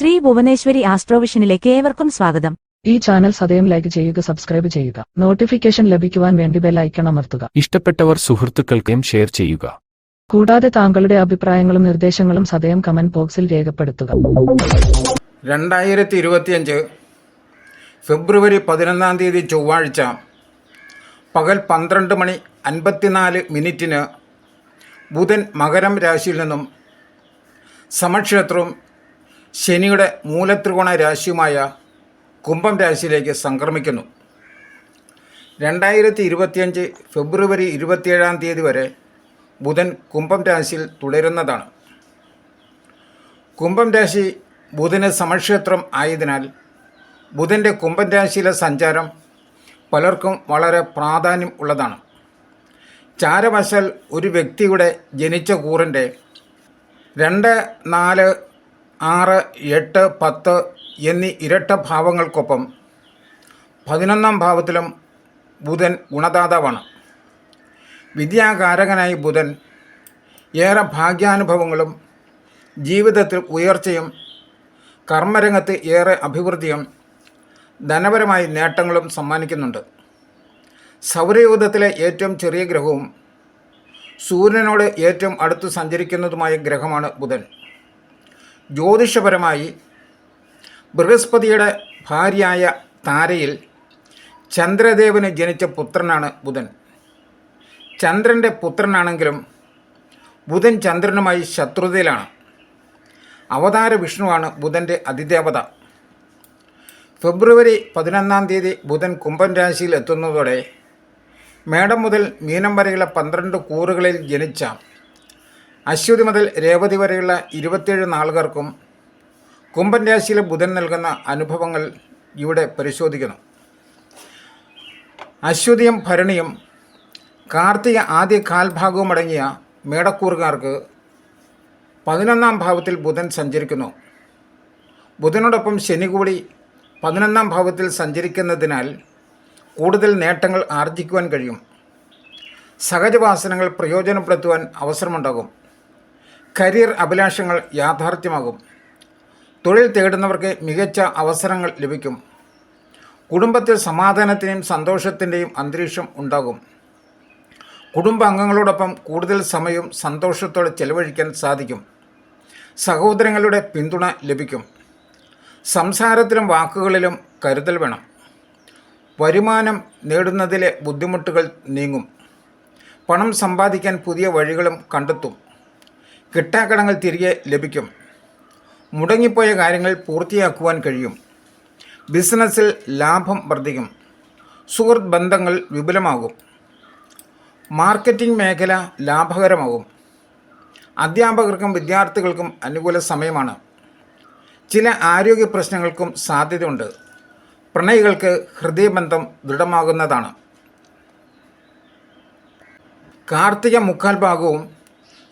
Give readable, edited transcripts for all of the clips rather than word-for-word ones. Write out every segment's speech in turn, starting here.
ശ്രീ ഭുവനേശ്വരി ആസ്ട്രോവിഷനിലേക്ക് ഏവർക്കും സ്വാഗതം. ഈ ചാനൽ സദയം ലൈക്ക് ചെയ്യുക, സബ്സ്ക്രൈബ് ചെയ്യുക, നോട്ടിഫിക്കേഷൻ ലഭിക്കുവാൻ വേണ്ടി ബെൽ ഐക്കൺ അമർത്തുക. ഇഷ്ടപ്പെട്ടവർ സുഹൃത്തുക്കൾക്കും ഷെയർ ചെയ്യുക. കൂടാതെ താങ്കളുടെ അഭിപ്രായങ്ങളും നിർദ്ദേശങ്ങളും സദയം കമന്റ് ബോക്സിൽ രേഖപ്പെടുത്തുക. 2025 ഫെബ്രുവരി 11 ചൊവ്വാഴ്ച പകൽ 12:54 ബുധൻ മകരം രാശിയിൽ നിന്നും സമക്ഷേത്രവും ശനിയുടെ മൂലത്രികോണ രാശിയുമായ കുംഭം രാശിയിലേക്ക് സംക്രമിക്കുന്നു. 2025 ഫെബ്രുവരി 27 വരെ ബുധൻ കുംഭം രാശിയിൽ തുടരുന്നതാണ്. കുംഭം രാശി ബുധന് സമക്ഷേത്രം ആയതിനാൽ ബുധൻ്റെ കുംഭം രാശിയിലെ സഞ്ചാരം പലർക്കും വളരെ പ്രാധാന്യം ഉള്ളതാണ്. ചാരവശാൽ ഒരു വ്യക്തിയുടെ ജനിച്ച കൂറിൻ്റെ 2, 4, 6, 8, 10 എന്നീ ഇരട്ട ഭാവങ്ങൾക്കൊപ്പം 11ാം ഭാവത്തിലും ബുധൻ ഗുണദാതാവാണ്. വിദ്യാകാരകനായി ബുധൻ ഏറെ ഭാഗ്യാനുഭവങ്ങളും ജീവിതത്തിൽ ഉയർച്ചയും കർമ്മരംഗത്ത് ഏറെ അഭിവൃദ്ധിയും ധനപരമായ നേട്ടങ്ങളും സമ്മാനിക്കുന്നുണ്ട്. സൗരയൂഥത്തിലെ ഏറ്റവും ചെറിയ ഗ്രഹവും സൂര്യനോട് ഏറ്റവും അടുത്ത് സഞ്ചരിക്കുന്നതുമായ ഗ്രഹമാണ് ബുധൻ. ജ്യോതിഷപരമായി ബൃഹസ്പതിയുടെ ഭാര്യയായ താരയിൽ ചന്ദ്രദേവന് ജനിച്ച പുത്രനാണ് ബുധൻ. ചന്ദ്രൻ്റെ പുത്രനാണെങ്കിലും ബുധൻ ചന്ദ്രനുമായി ശത്രുതയിലാണ്. അവതാര വിഷ്ണുവാണ് ബുധൻ്റെ അതിദേവത. ഫെബ്രുവരി 11 ബുധൻ കുംഭം രാശിയിൽ എത്തുന്നതോടെ മേടം മുതൽ മീനം വരെയുള്ള 12 കൂറുകളിൽ ജനിച്ച അശ്വതി മുതൽ രേവതി വരെയുള്ള 27 നാളുകാർക്കും കുംഭം രാശിയിലെ ബുധൻ നൽകുന്ന അനുഭവങ്ങൾ ഇവിടെ പരിശോധിക്കുന്നു. അശ്വതിയും ഭരണിയും കാർത്തിക ആദ്യ കാൽഭാഗവും അടങ്ങിയ മേടക്കൂറുകാർക്ക് 11ാം ഭാവത്തിൽ ബുധൻ സഞ്ചരിക്കുന്നു. ബുധനോടൊപ്പം ശനി കൂടി 11ാം ഭാവത്തിൽ സഞ്ചരിക്കുന്നതിനാൽ കൂടുതൽ നേട്ടങ്ങൾ ആർജിക്കുവാൻ കഴിയും. സഹജവാസനകൾ പ്രയോജനപ്പെടുത്തുവാൻ അവസരമുണ്ടാകും. കരിയർ അഭിലാഷങ്ങൾ യാഥാർത്ഥ്യമാകും. തൊഴിൽ തേടുന്നവർക്ക് മികച്ച അവസരങ്ങൾ ലഭിക്കും. കുടുംബത്തിൽ സമാധാനത്തിൻ്റെയും സന്തോഷത്തിൻ്റെയും അന്തരീക്ഷം ഉണ്ടാകും. കുടുംബാംഗങ്ങളോടൊപ്പം കൂടുതൽ സമയവും സന്തോഷത്തോടെ ചെലവഴിക്കാൻ സാധിക്കും. സഹോദരങ്ങളുടെ പിന്തുണ ലഭിക്കും. സംസാരത്തിലും വാക്കുകളിലും കരുതൽ വേണം. വരുമാനം നേടുന്നതിലെ ബുദ്ധിമുട്ടുകൾ നീങ്ങും. പണം സമ്പാദിക്കാൻ പുതിയ വഴികളും കണ്ടെത്തും. കിട്ടാക്കടങ്ങൾ തിരികെ ലഭിക്കും. മുടങ്ങിപ്പോയ കാര്യങ്ങൾ പൂർത്തിയാക്കുവാൻ കഴിയും. ബിസിനസ്സിൽ ലാഭം വർദ്ധിക്കും. സുഹൃത്ത് ബന്ധങ്ങൾ വിപുലമാകും. മാർക്കറ്റിംഗ് മേഖല ലാഭകരമാകും. അധ്യാപകർക്കും വിദ്യാർത്ഥികൾക്കും അനുകൂല സമയമാണ്. ചില ആരോഗ്യ പ്രശ്നങ്ങൾക്കും സാധ്യതയുണ്ട്. പ്രണയികൾക്ക് ഹൃദയബന്ധം ദൃഢമാകുന്നതാണ്. കാർത്തിക മുക്കാൽ ഭാഗവും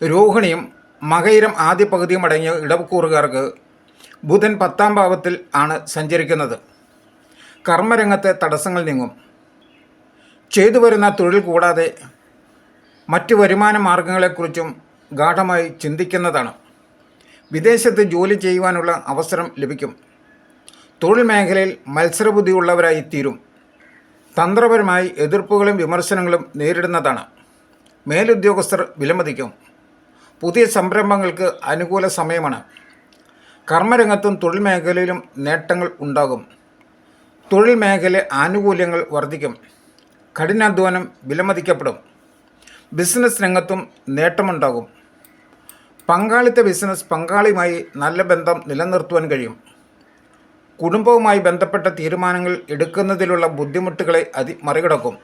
രോഹിണിയും മകയിരം ആദ്യ പകുതിയും അടങ്ങിയ ഇടവക്കൂറുകാർക്ക് ബുധൻ 10ാം ഭാവത്തിൽ ആണ് സഞ്ചരിക്കുന്നത്. കർമ്മരംഗത്തെ തടസ്സങ്ങൾ നീങ്ങും. ചെയ്തു വരുന്ന തൊഴിൽ കൂടാതെ മറ്റ് വരുമാന മാർഗങ്ങളെക്കുറിച്ചും ഗാഢമായി ചിന്തിക്കുന്നതാണ്. വിദേശത്ത് ജോലി ചെയ്യുവാനുള്ള അവസരം ലഭിക്കും. തൊഴിൽ മേഖലയിൽ മത്സരബുദ്ധിയുള്ളവരായി തീരും. തന്ത്രപരമായി എതിർപ്പുകളും വിമർശനങ്ങളും നേരിടുന്നതാണ്. മേലുദ്യോഗസ്ഥർ വിലമതിക്കും. പുതിയ സംരംഭങ്ങൾക്ക് അനുകൂല സമയമാണ്. കർമ്മരംഗത്തും തൊഴിൽ മേഖലയിലും നേട്ടങ്ങൾ ഉണ്ടാകും. തൊഴിൽ മേഖല ആനുകൂല്യങ്ങൾ വർദ്ധിക്കും. കഠിനാധ്വാനം വിലമതിക്കപ്പെടും. ബിസിനസ് രംഗത്തും നേട്ടമുണ്ടാകും. പങ്കാളിത്ത ബിസിനസ് പങ്കാളിയുമായി നല്ല ബന്ധം നിലനിർത്തുവാൻ കഴിയും. കുടുംബവുമായി ബന്ധപ്പെട്ട തീരുമാനങ്ങൾ എടുക്കുന്നതിലുള്ള ബുദ്ധിമുട്ടുകളെ മറികടക്കും.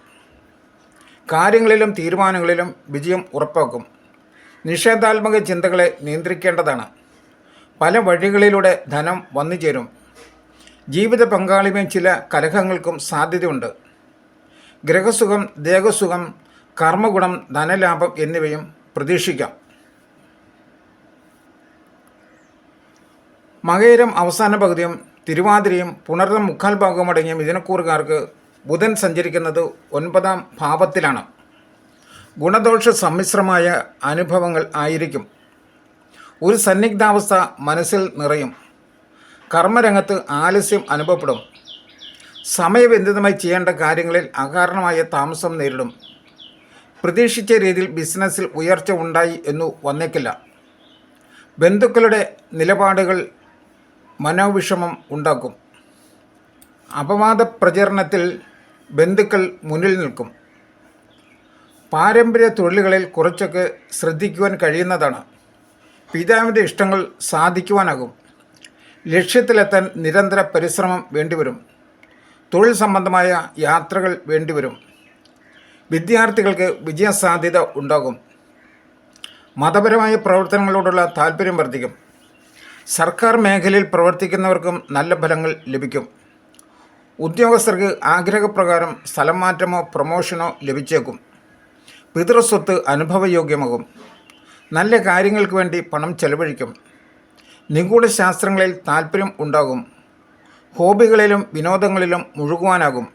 കാര്യങ്ങളിലും തീരുമാനങ്ങളിലും വിജയം ഉറപ്പാക്കും. നിഷേധാത്മക ചിന്തകളെ നിയന്ത്രിക്കേണ്ടതാണ്. പല വഴികളിലൂടെ ധനം വന്നു ചേരും. ജീവിത പങ്കാളിയുമായി ചില കലഹങ്ങൾക്കും സാധ്യതയുണ്ട്. ഗ്രഹസുഖം, ദേഹസുഖം, കർമ്മഗുണം, ധനലാഭം എന്നിവയും പ്രതീക്ഷിക്കാം. മകയിരം അവസാന പകുതിയും തിരുവാതിരയും പുണർന്നം മുക്കാൽ ഭാഗവും അടങ്ങിയ മിഥുനക്കൂറുകാർക്ക് ബുധൻ സഞ്ചരിക്കുന്നത് 9ാം ഭാവത്തിലാണ്. ഗുണദോഷ സമ്മിശ്രമായ അനുഭവങ്ങൾ ആയിരിക്കും. ഒരു സന്നിഗ്ധാവസ്ഥ മനസ്സിൽ നിറയും. കർമ്മരംഗത്ത് ആലസ്യം അനുഭവപ്പെടും. സമയബന്ധിതമായി ചെയ്യേണ്ട കാര്യങ്ങളിൽ അകാരണമായ താമസം നേരിടും. പ്രതീക്ഷിച്ച രീതിയിൽ ബിസിനസ്സിൽ ഉയർച്ച ഉണ്ടായി എന്നു വന്നേക്കില്ല. ബന്ധുക്കളുടെ നിലപാടുകൾ മനോവിഷമം ഉണ്ടാക്കും. അപവാദ പ്രചരണത്തിൽ ബന്ധുക്കൾ മുന്നിൽ നിൽക്കും. പാരമ്പര്യ തൊഴിലുകളിൽ കുറച്ചൊക്കെ ശ്രദ്ധിക്കുവാൻ കഴിയുന്നതാണ്. പിതാവിൻ്റെ ഇഷ്ടങ്ങൾ സാധിക്കുവാനാകും. ലക്ഷ്യത്തിലെത്താൻ നിരന്തര പരിശ്രമം വേണ്ടിവരും. തൊഴിൽ സംബന്ധമായ യാത്രകൾ വേണ്ടിവരും. വിദ്യാർത്ഥികൾക്ക് വിജയസാധ്യത ഉണ്ടാകും. മതപരമായ പ്രവർത്തനങ്ങളോടുള്ള താല്പര്യം വർദ്ധിക്കും. സർക്കാർ മേഖലയിൽ പ്രവർത്തിക്കുന്നവർക്കും നല്ല ഫലങ്ങൾ ലഭിക്കും. ഉദ്യോഗസ്ഥർക്ക് ആഗ്രഹപ്രകാരം സ്ഥലം മാറ്റമോ പ്രമോഷനോ ലഭിച്ചേക്കും. പിതൃസ്വത്ത് അനുഭവയോഗ്യമാകും. നല്ല കാര്യങ്ങൾക്ക് വേണ്ടി പണം ചെലവഴിക്കും. നിഗൂഢ ശാസ്ത്രങ്ങളിൽ താല്പര്യം ഉണ്ടാകും. ഹോബികളിലും വിനോദങ്ങളിലും മുഴുകുവാനാകും.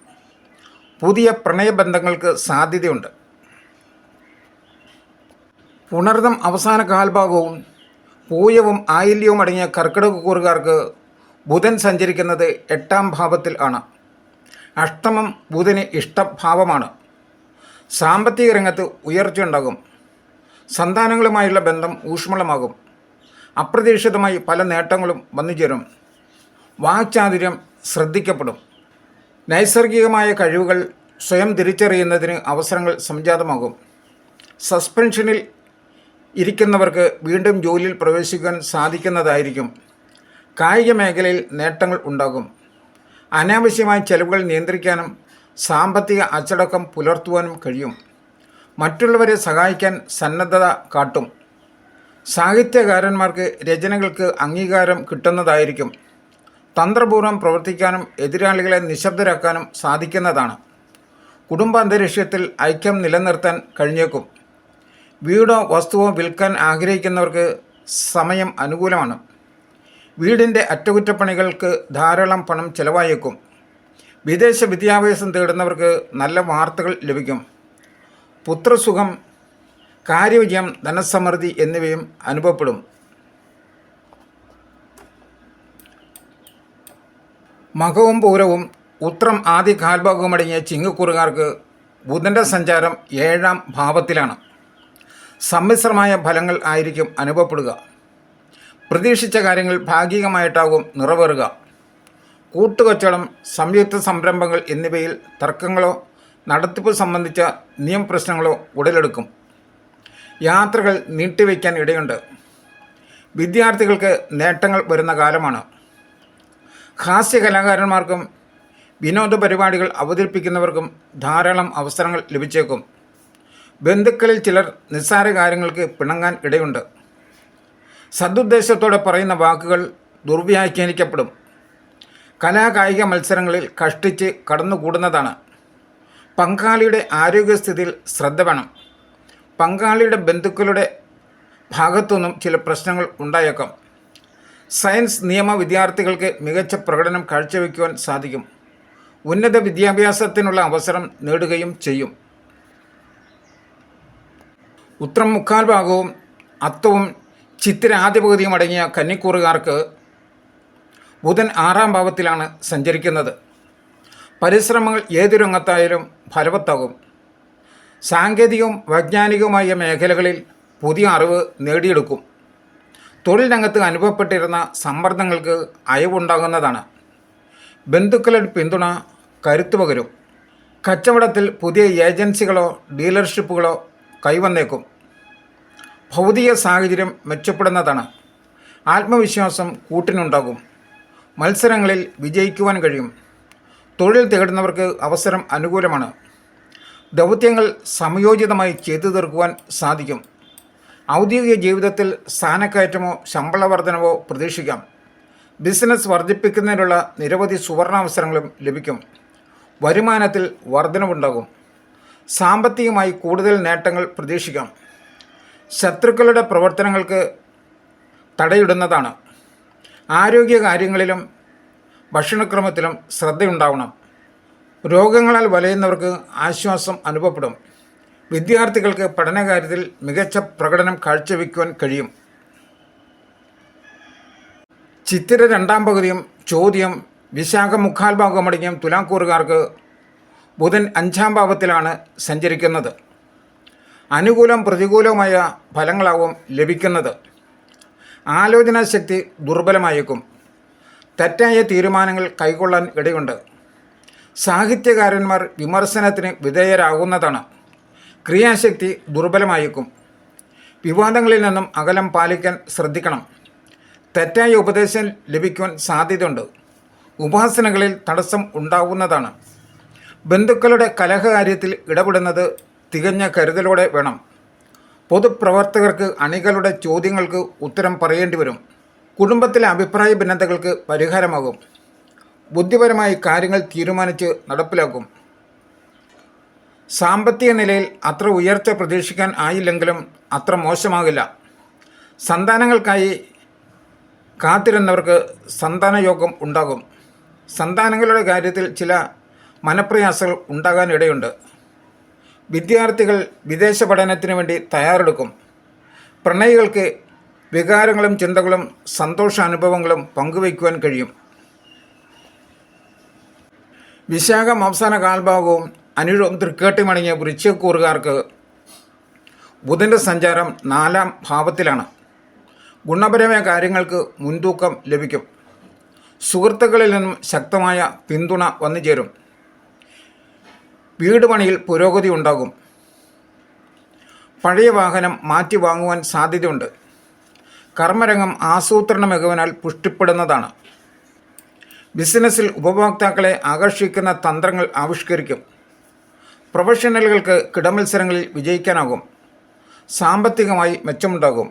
പുതിയ പ്രണയബന്ധങ്ങൾക്ക് സാധ്യതയുണ്ട്. പുണർദം അവസാന കാൽഭാഗവും പൂയവും ആയില്യവും അടങ്ങിയ കർക്കിടകക്കൂറുകാർക്ക് ബുധൻ സഞ്ചരിക്കുന്നത് 8ാം ഭാവത്തിൽ ആണ്. അഷ്ടമം ബുധന് ഇഷ്ടഭാവമാണ്. സാമ്പത്തിക രംഗത്ത് ഉയർച്ചയുണ്ടാകും. സന്താനങ്ങളുമായുള്ള ബന്ധം ഊഷ്മളമാകും. അപ്രതീക്ഷിതമായി പല നേട്ടങ്ങളും വന്നുചേരും. വാക്ചാതുര്യം ശ്രദ്ധിക്കപ്പെടും. നൈസർഗികമായ കഴിവുകൾ സ്വയം തിരിച്ചറിയുന്നതിന് അവസരങ്ങൾ സംജാതമാകും. സസ്പെൻഷനിൽ ഇരിക്കുന്നവർക്ക് വീണ്ടും ജോലിയിൽ പ്രവേശിക്കാൻ സാധിക്കുന്നതായിരിക്കും. കായിക മേഖലയിൽ നേട്ടങ്ങൾ ഉണ്ടാകും. അനാവശ്യമായ ചെലവുകൾ നിയന്ത്രിക്കാനും സാമ്പത്തിക അച്ചടക്കം പുലർത്തുവാനും കഴിയും. മറ്റുള്ളവരെ സഹായിക്കാൻ സന്നദ്ധത കാട്ടും. സാഹിത്യകാരന്മാർക്ക് രചനകൾക്ക് അംഗീകാരം കിട്ടുന്നതായിരിക്കും. തന്ത്രപൂർവ്വം പ്രവർത്തിക്കാനും എതിരാളികളെ നിശബ്ദരാക്കാനും സാധിക്കുന്നതാണ്. കുടുംബാന്തരീക്ഷത്തിൽ ഐക്യം നിലനിർത്താൻ കഴിഞ്ഞേക്കും. വീടോ വസ്തുവോ വിൽക്കാൻ ആഗ്രഹിക്കുന്നവർക്ക് സമയം അനുകൂലമാണ്. വീടിൻ്റെ അറ്റകുറ്റപ്പണികൾക്ക് ധാരാളം പണം ചെലവായേക്കും. വിദേശ വിദ്യാഭ്യാസം തേടുന്നവർക്ക് നല്ല വാർത്തകൾ ലഭിക്കും. പുത്രസുഖം, കാര്യവിജയം, ധനസമൃദ്ധി എന്നിവയും അനുഭവപ്പെടും. മകവും പൂരവും ഉത്രം ആദ്യ കാൽഭാഗവുമടങ്ങിയ ചിങ്ങക്കൂറുകാർക്ക് ബുധൻ്റെ സഞ്ചാരം 7ാം ഭാവത്തിലാണ്. സമ്മിശ്രമായ ഫലങ്ങൾ ആയിരിക്കും അനുഭവപ്പെടുക. പ്രതീക്ഷിച്ച കാര്യങ്ങൾ ഭാഗികമായിട്ടാകും നിറവേറുക. കൂട്ടുകച്ചവടം, സംയുക്ത സംരംഭങ്ങൾ എന്നിവയിൽ തർക്കങ്ങളോ നടത്തിപ്പ് സംബന്ധിച്ച നിയമപ്രശ്നങ്ങളോ ഉടലെടുക്കും. യാത്രകൾ നീട്ടിവയ്ക്കാൻ ഇടയുണ്ട്. വിദ്യാർത്ഥികൾക്ക് നേട്ടങ്ങൾ വരുന്ന കാലമാണ്. ഹാസ്യ കലാകാരന്മാർക്കും വിനോദ പരിപാടികൾ അവതരിപ്പിക്കുന്നവർക്കും ധാരാളം അവസരങ്ങൾ ലഭിച്ചേക്കും. ബന്ധുക്കളിൽ ചിലർ നിസ്സാര കാര്യങ്ങൾക്ക് പിണങ്ങാൻ ഇടയുണ്ട്. സദുദ്ദേശത്തോടെ പറയുന്ന വാക്കുകൾ ദുർവ്യാഖ്യാനിക്കപ്പെടും. കലാകായിക മത്സരങ്ങളിൽ കഷ്ടിച്ച് കടന്നുകൂടുന്നതാണ്. പങ്കാളിയുടെ ആരോഗ്യസ്ഥിതിയിൽ ശ്രദ്ധ വേണം. പങ്കാളിയുടെ ബന്ധുക്കളുടെ ഭാഗത്തുനിന്നും ചില പ്രശ്നങ്ങൾ ഉണ്ടായേക്കാം. സയൻസ് നിയമ വിദ്യാർത്ഥികൾക്ക് മികച്ച പ്രകടനം കാഴ്ചവെക്കുവാൻ സാധിക്കും. ഉന്നത വിദ്യാഭ്യാസത്തിനുള്ള അവസരം നേടുകയും ചെയ്യും. ഉത്രം മുക്കാൽ ഭാഗവും അത്തവും ചിത്തിര ആദ്യ പകുതിയും അടങ്ങിയ കന്നിക്കൂറുകാർക്ക് ബുധൻ 6ാം ഭാവത്തിലാണ് സഞ്ചരിക്കുന്നത്. പരിശ്രമങ്ങൾ ഏതു രംഗത്തായാലും ഫലവത്താകും. സാങ്കേതികവും വൈജ്ഞാനികവുമായ മേഖലകളിൽ പുതിയ അറിവ് നേടിയെടുക്കും. തൊഴിൽ രംഗത്ത് അനുഭവപ്പെട്ടിരുന്ന സമ്മർദ്ദങ്ങൾക്ക് അയവുണ്ടാകുന്നതാണ്. ബന്ധുക്കളുടെ പിന്തുണ കരുത്തു പകരും. കച്ചവടത്തിൽ പുതിയ ഏജൻസികളോ ഡീലർഷിപ്പുകളോ കൈവന്നേക്കും. ഭൗതിക സാഹചര്യം മെച്ചപ്പെടുന്നതാണ്. ആത്മവിശ്വാസം കൂട്ടിനുണ്ടാകും. മത്സരങ്ങളിൽ വിജയിക്കുവാൻ കഴിയും. തൊഴിൽ തേടുന്നവർക്ക് അവസരം അനുകൂലമാണ്. ദൗത്യങ്ങൾ സമയോചിതമായി ചെയ്തു തീർക്കുവാൻ സാധിക്കും. ഔദ്യോഗിക ജീവിതത്തിൽ സ്ഥാനക്കയറ്റമോ ശമ്പള വർധനവോ പ്രതീക്ഷിക്കാം. ബിസിനസ് വർദ്ധിപ്പിക്കുന്നതിനുള്ള നിരവധി സുവർണാവസരങ്ങളും ലഭിക്കും. വരുമാനത്തിൽ വർധനവുണ്ടാകും. സാമ്പത്തികമായി കൂടുതൽ നേട്ടങ്ങൾ പ്രതീക്ഷിക്കാം. ശത്രുക്കളുടെ പ്രവർത്തനങ്ങൾക്ക് തടയിടുന്നതാണ്. ആരോഗ്യകാര്യങ്ങളിലും ഭക്ഷണക്രമത്തിലും ശ്രദ്ധയുണ്ടാവണം. രോഗങ്ങളാൽ വലയുന്നവർക്ക് ആശ്വാസം അനുഭവപ്പെടും. വിദ്യാർത്ഥികൾക്ക് പഠനകാര്യത്തിൽ മികച്ച പ്രകടനം കാഴ്ചവെക്കുവാൻ കഴിയും. ചിത്തിര രണ്ടാം പകുതിയും ചോദ്യം വിശാഖം മുക്കാൽ ഭാഗമടങ്ങിയും തുലാക്കൂറുകാർക്ക് ബുധൻ 5-ാം ഭാവത്തിലാണ് സഞ്ചരിക്കുന്നത്. അനുകൂലം പ്രതികൂലവുമായ ഫലങ്ങളാവും ലഭിക്കുന്നത്. ആലോചനാശക്തി ദുർബലമായേക്കും. തെറ്റായ തീരുമാനങ്ങൾ കൈക്കൊള്ളാൻ ഇടയുണ്ട്. സാഹിത്യകാരന്മാർ വിമർശനത്തിന് വിധേയരാകുന്നതാണ്. ക്രിയാശക്തി ദുർബലമായേക്കും. വിവാദങ്ങളിൽ നിന്നും അകലം പാലിക്കാൻ ശ്രദ്ധിക്കണം. തെറ്റായ ഉപദേശം ലഭിക്കുവാൻ സാധ്യതയുണ്ട്. ഉപാസനകളിൽ തടസ്സം ഉണ്ടാവുന്നതാണ്. ബന്ധുക്കളുടെ കലഹകാര്യത്തിൽ ഇടപെടുന്നത് തികഞ്ഞ കരുതലോടെ വേണം. പൊതുപ്രവർത്തകർക്ക് അണികളുടെ ചോദ്യങ്ങൾക്ക് ഉത്തരം പറയേണ്ടി വരും. കുടുംബത്തിലെ അഭിപ്രായ ഭിന്നതകൾക്ക് പരിഹാരമാകും. ബുദ്ധിപരമായി കാര്യങ്ങൾ തീരുമാനിച്ച് നടപ്പിലാക്കും. സാമ്പത്തിക നിലയിൽ അത്ര ഉയർച്ച പ്രതീക്ഷിക്കാൻ ആയില്ലെങ്കിലും അത്ര മോശമാകില്ല. സന്താനങ്ങൾക്കായി കാത്തിരുന്നവർക്ക് സന്താനയോഗം ഉണ്ടാകും. സന്താനങ്ങളുടെ കാര്യത്തിൽ ചില മനപ്രയാസങ്ങൾ ഉണ്ടാകാനിടയുണ്ട്. വിദ്യാർത്ഥികൾ വിദേശ പഠനത്തിന് വേണ്ടി തയ്യാറെടുക്കും. പ്രണയികൾക്ക് വികാരങ്ങളും ചിന്തകളും സന്തോഷാനുഭവങ്ങളും പങ്കുവയ്ക്കുവാൻ കഴിയും. വിശാഖം അവസാന കാൽഭാഗവും അനിഴവും തൃക്കേട്ടിമടങ്ങിയ വൃശ്ചികക്കൂറുകാർക്ക് ബുധൻ്റെ സഞ്ചാരം 4-ാം ഭാവത്തിലാണ്. ഗുണപരമായ കാര്യങ്ങൾക്ക് മുൻതൂക്കം ലഭിക്കും. സുഹൃത്തുക്കളിൽ നിന്നും ശക്തമായ പിന്തുണ വന്നുചേരും. വീട് പണിയിൽ പുരോഗതി ഉണ്ടാകും. പഴയ വാഹനം മാറ്റി വാങ്ങുവാൻ സാധ്യതയുണ്ട്. കർമ്മരംഗം ആസൂത്രണ മികവിനാൽ പുഷ്ടിപ്പെടുന്നതാണ്. ബിസിനസ്സിൽ ഉപഭോക്താക്കളെ ആകർഷിക്കുന്ന തന്ത്രങ്ങൾ ആവിഷ്കരിക്കും. പ്രൊഫഷണലുകൾക്ക് കിടമത്സരങ്ങളിൽ വിജയിക്കാനാകും. സാമ്പത്തികമായി മെച്ചമുണ്ടാകും.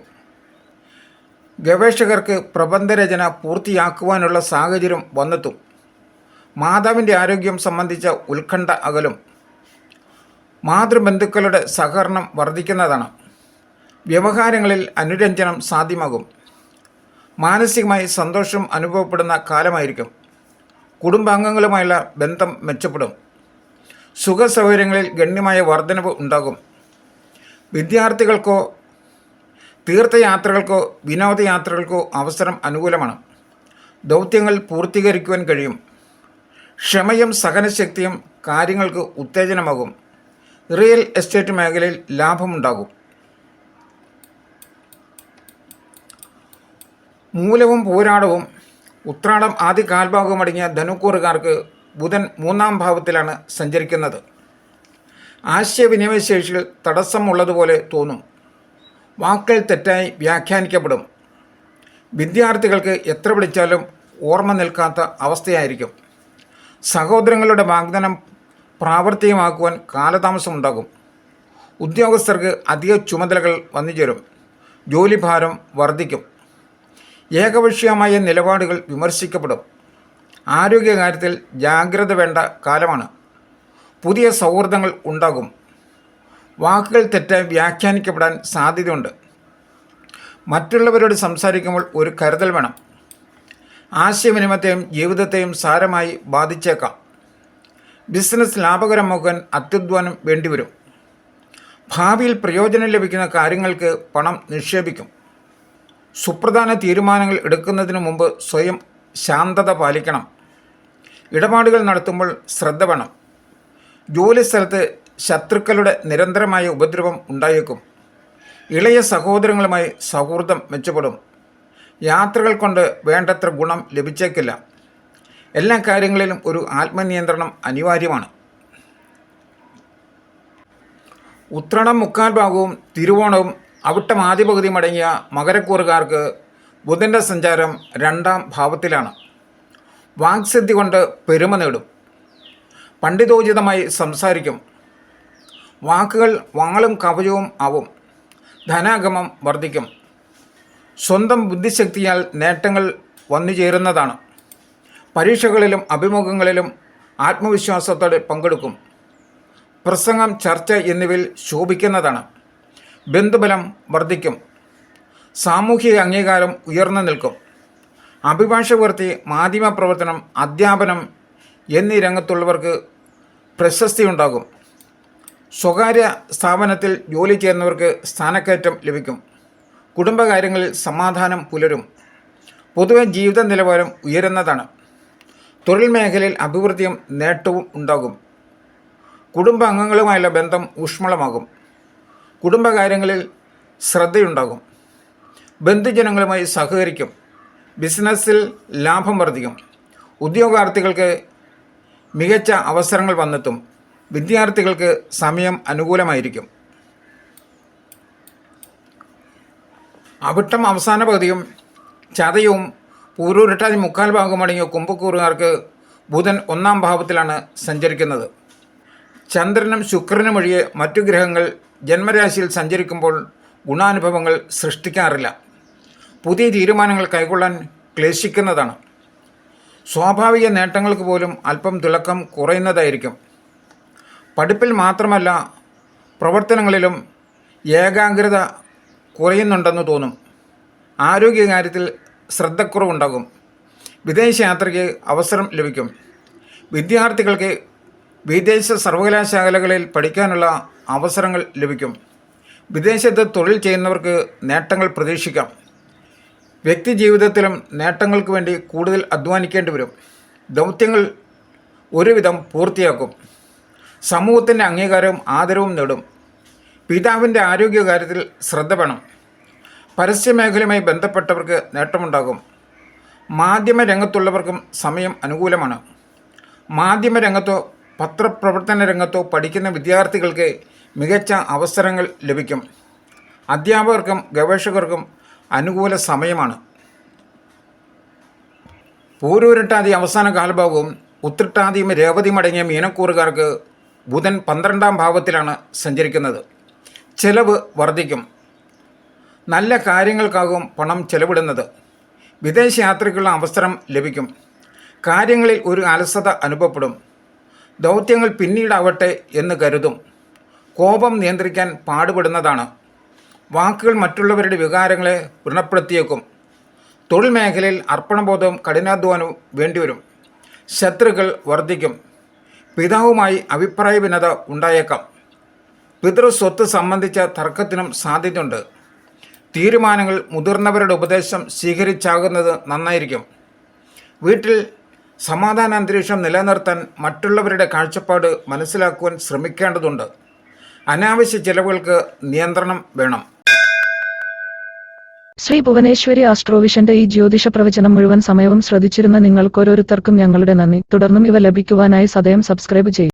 ഗവേഷകർക്ക് പ്രബന്ധരചന പൂർത്തിയാക്കുവാനുള്ള സാഹചര്യം വന്നെത്തും. മാതാവിൻ്റെ ആരോഗ്യം സംബന്ധിച്ച ഉത്കണ്ഠ അകലും. മാതൃബന്ധുക്കളുടെ സഹകരണം വർദ്ധിക്കുന്നതാണ്. വ്യവഹാരങ്ങളിൽ അനുരഞ്ജനം സാധ്യമാകും. മാനസികമായി സന്തോഷം അനുഭവപ്പെടുന്ന കാലമായിരിക്കും. കുടുംബാംഗങ്ങളുമായുള്ള ബന്ധം മെച്ചപ്പെടും. സുഖസൗകര്യങ്ങളിൽ ഗണ്യമായ വർധനവ് ഉണ്ടാകും. വിദ്യാർത്ഥികൾക്കോ തീർത്ഥയാത്രകൾക്കോ വിനോദയാത്രകൾക്കോ അവസരം അനുകൂലമാണ്. ദൗത്യങ്ങൾ പൂർത്തീകരിക്കുവാൻ കഴിയും. ക്ഷമയും സഹനശക്തിയും കാര്യങ്ങൾക്ക് ഉത്തേജനമാകും. റിയൽ എസ്റ്റേറ്റ് മേഖലയിൽ ലാഭമുണ്ടാകും. മൂലവും പൂരാടവും ഉത്രാടം ആദ്യ കാൽഭാഗമടങ്ങിയ ധനുക്കൂറുകാർക്ക് ബുധൻ 3-ാം ഭാവത്തിലാണ് സഞ്ചരിക്കുന്നത്. ആശയവിനിമയശേഷിയിൽ തടസ്സമുള്ളതുപോലെ തോന്നും. വാക്കുകൾ തെറ്റായി വ്യാഖ്യാനിക്കപ്പെടും. വിദ്യാർത്ഥികൾക്ക് എത്ര വിളിച്ചാലും ഓർമ്മ നിൽക്കാത്ത അവസ്ഥയായിരിക്കും. സഹോദരങ്ങളുടെ വാഗ്ദാനം പ്രാവർത്തികമാക്കുവാൻ കാലതാമസമുണ്ടാകും. ഉദ്യോഗസ്ഥർക്ക് അധിക ചുമതലകൾ വന്നുചേരും. ജോലിഭാരം വർദ്ധിക്കും. ഏകപക്ഷീയമായ നിലപാടുകൾ വിമർശിക്കപ്പെടും. ആരോഗ്യകാര്യത്തിൽ ജാഗ്രത വേണ്ട കാലമാണ്. പുതിയ സൗഹൃദങ്ങൾ ഉണ്ടാകും. വാക്കുകൾ തെറ്റായി വ്യാഖ്യാനിക്കപ്പെടാൻ സാധ്യതയുണ്ട്. മറ്റുള്ളവരോട് സംസാരിക്കുമ്പോൾ ഒരു കരുതൽ വേണം. ആശയവിനിമയത്തെയും ജീവിതത്തെയും സാരമായി ബാധിച്ചേക്കാം. ബിസിനസ് ലാഭകരമാക്കാൻ അത്യധ്വാനം വേണ്ടിവരും. ഭാവിയിൽ പ്രയോജനം ലഭിക്കുന്ന കാര്യങ്ങൾക്ക് പണം നിക്ഷേപിക്കും. സുപ്രധാന തീരുമാനങ്ങൾ എടുക്കുന്നതിന് മുമ്പ് സ്വയം ശാന്തത പാലിക്കണം. ഇടപാടുകൾ നടത്തുമ്പോൾ ശ്രദ്ധ വേണം. ജോലിസ്ഥലത്ത് ശത്രുക്കളുടെ നിരന്തരമായ ഉപദ്രവം ഉണ്ടായേക്കും. ഇളയ സഹോദരങ്ങളുമായി സൗഹൃദം മെച്ചപ്പെടും. യാത്രകൾ കൊണ്ട് വേണ്ടത്ര ഗുണം ലഭിച്ചേക്കില്ല. എല്ലാ കാര്യങ്ങളിലും ഒരു ആത്മനിയന്ത്രണം അനിവാര്യമാണ്. ഉത്രാടം മുക്കാൽ ഭാഗവും തിരുവോണവും അവിട്ടം ആദ്യ പകുതിയും അടങ്ങിയ മകരക്കൂറുകാർക്ക് ബുധൻ്റെ സഞ്ചാരം 2-ാം ഭാവത്തിലാണ്. വാക്സിദ്ധി കൊണ്ട് പെരുമ നേടും. പണ്ഡിതോചിതമായി സംസാരിക്കും. വാക്കുകൾ വാളും കവചവും ആവും. ധനാഗമം വർദ്ധിക്കും. സ്വന്തം ബുദ്ധിശക്തിയാൽ നേട്ടങ്ങൾ വന്നുചേരുന്നതാണ്. പരീക്ഷകളിലും അഭിമുഖങ്ങളിലും ആത്മവിശ്വാസത്തോടെ പങ്കെടുക്കും. പ്രസംഗം, ചർച്ച എന്നിവയിൽ ശോഭിക്കുന്നതാണ്. ബന്ധുബലം വർദ്ധിക്കും. സാമൂഹിക അംഗീകാരം ഉയർന്നു നിൽക്കും. അഭിഭാഷകവൃത്തി, മാധ്യമപ്രവർത്തനം, അധ്യാപനം എന്നീ രംഗത്തുള്ളവർക്ക് പ്രശസ്തിയുണ്ടാകും. സ്വകാര്യ സ്ഥാപനത്തിൽ ജോലി ചെയ്യുന്നവർക്ക് സ്ഥാനക്കയറ്റം ലഭിക്കും. കുടുംബകാര്യങ്ങളിൽ സമാധാനം പുലരും. പൊതുവെ ജീവിത നിലവാരം ഉയരുന്നതാണ്. തൊഴിൽ മേഖലയിൽ അഭിവൃദ്ധിയും നേട്ടവും ഉണ്ടാകും. കുടുംബാംഗങ്ങളുമായുള്ള ബന്ധം ഊഷ്മളമാകും. കുടുംബകാര്യങ്ങളിൽ ശ്രദ്ധയുണ്ടാകും. ബന്ധുജനങ്ങളുമായി സഹകരിക്കും. ബിസിനസ്സിൽ ലാഭം വർദ്ധിക്കും. ഉദ്യോഗാർത്ഥികൾക്ക് മികച്ച അവസരങ്ങൾ വന്നെത്തും. വിദ്യാർത്ഥികൾക്ക് സമയം അനുകൂലമായിരിക്കും. അവിട്ടം അവസാന പകുതിയും ചതയവും പൂരൂരട്ടാതി മുക്കാൽ ഭാഗമടങ്ങിയ കുംഭക്കൂറുകാർക്ക് ബുധൻ 1-ാം ഭാവത്തിലാണ് സഞ്ചരിക്കുന്നത്. ചന്ദ്രനും ശുക്രനും ഒഴികെ മറ്റു ഗ്രഹങ്ങൾ ജന്മരാശിയിൽ സഞ്ചരിക്കുമ്പോൾ ഗുണാനുഭവങ്ങൾ സൃഷ്ടിക്കാറില്ല. പുതിയ തീരുമാനങ്ങൾ കൈക്കൊള്ളാൻ ക്ലേശിക്കുന്നതാണ്. സ്വാഭാവിക നേട്ടങ്ങൾക്ക് പോലും അല്പം തിളക്കം കുറയുന്നതായിരിക്കും. പഠിപ്പിൽ മാത്രമല്ല പ്രവർത്തനങ്ങളിലും ഏകാഗ്രത കുറയുന്നുണ്ടെന്ന് തോന്നും. ആരോഗ്യകാര്യത്തിൽ ശ്രദ്ധക്കുറവുണ്ടാകും. വിദേശയാത്രയ്ക്ക് അവസരം ലഭിക്കും. വിദ്യാർത്ഥികൾക്ക് വിദേശ സർവകലാശാലകളിൽ പഠിക്കാനുള്ള അവസരങ്ങൾ ലഭിക്കും. വിദേശത്ത് തൊഴിൽ ചെയ്യുന്നവർക്ക് നേട്ടങ്ങൾ പ്രതീക്ഷിക്കാം. വ്യക്തി ജീവിതത്തിലും നേട്ടങ്ങൾക്ക് വേണ്ടി കൂടുതൽ അധ്വാനിക്കേണ്ടി വരും. ദൗത്യങ്ങൾ ഒരുവിധം പൂർത്തിയാക്കും. സമൂഹത്തിൻ്റെ അംഗീകാരവും ആദരവും നേടും. പിതാവിൻ്റെ ആരോഗ്യകാര്യത്തിൽ ശ്രദ്ധ വേണം. പരസ്യമേഖലയുമായി ബന്ധപ്പെട്ടവർക്ക് നേട്ടമുണ്ടാകും. മാധ്യമരംഗത്തുള്ളവർക്കും സമയം അനുകൂലമാണ്. മാധ്യമരംഗത്തോ പത്രപ്രവർത്തന രംഗത്തോ പഠിക്കുന്ന വിദ്യാർത്ഥികൾക്ക് മികച്ച അവസരങ്ങൾ ലഭിക്കും. അധ്യാപകർക്കും ഗവേഷകർക്കും അനുകൂല സമയമാണ്. പൂരൂരട്ടാതി അവസാന കാലഭാഗവും ഉത്രട്ടാതിയും രേവതിയും അടങ്ങിയ മീനക്കൂറുകാർക്ക് ബുധൻ 12-ാം ഭാവത്തിലാണ് സഞ്ചരിക്കുന്നത്. ചെലവ് വർദ്ധിക്കും. നല്ല കാര്യങ്ങൾക്കാകും പണം ചെലവിടുന്നത്. വിദേശയാത്രയ്ക്കുള്ള അവസരം ലഭിക്കും. കാര്യങ്ങളിൽ ഒരു അലസത അനുഭവപ്പെടും. ദൗത്യങ്ങൾ പിന്നീടാവട്ടെ എന്ന് കരുതും. കോപം നിയന്ത്രിക്കാൻ പാടുപെടുന്നതാണ്. വാക്കുകൾ മറ്റുള്ളവരുടെ വികാരങ്ങളെ വ്രണപ്പെടുത്തിയേക്കും. തൊഴിൽ മേഖലയിൽ അർപ്പണബോധവും കഠിനാധ്വാനവും വേണ്ടിവരും. ശത്രുക്കൾ വർദ്ധിക്കും. പിതാവുമായി അഭിപ്രായ ഭിന്നത ഉണ്ടായേക്കാം. പിതൃസ്വത്ത് സംബന്ധിച്ച തർക്കത്തിനും സാധ്യതയുണ്ട്. തീരുമാനങ്ങൾ മുതിർന്നവരുടെ ഉപദേശം സ്വീകരിച്ചാകുന്നത് നന്നായിരിക്കും. വീട്ടിൽ സമാധാന അന്തരീക്ഷം നിലനിർത്താൻ മറ്റുള്ളവരുടെ കാഴ്ചപ്പാട് മനസ്സിലാക്കുവാൻ ശ്രമിക്കേണ്ടതുണ്ട്. അനാവശ്യ ചിലവുകൾക്ക് നിയന്ത്രണം വേണം. ശ്രീ ഭുവനേശ്വരി ആസ്ട്രോവിഷന്റെ ഈ ജ്യോതിഷ പ്രവചനം മുഴുവൻ സമയവും ശ്രദ്ധിച്ചിരുന്ന നിങ്ങൾക്കോരോരുത്തർക്കും ഞങ്ങളുടെ നന്ദി. തുടർന്നും ഇവ ലഭിക്കുവാനായി സദയം സബ്സ്ക്രൈബ് ചെയ്യുക.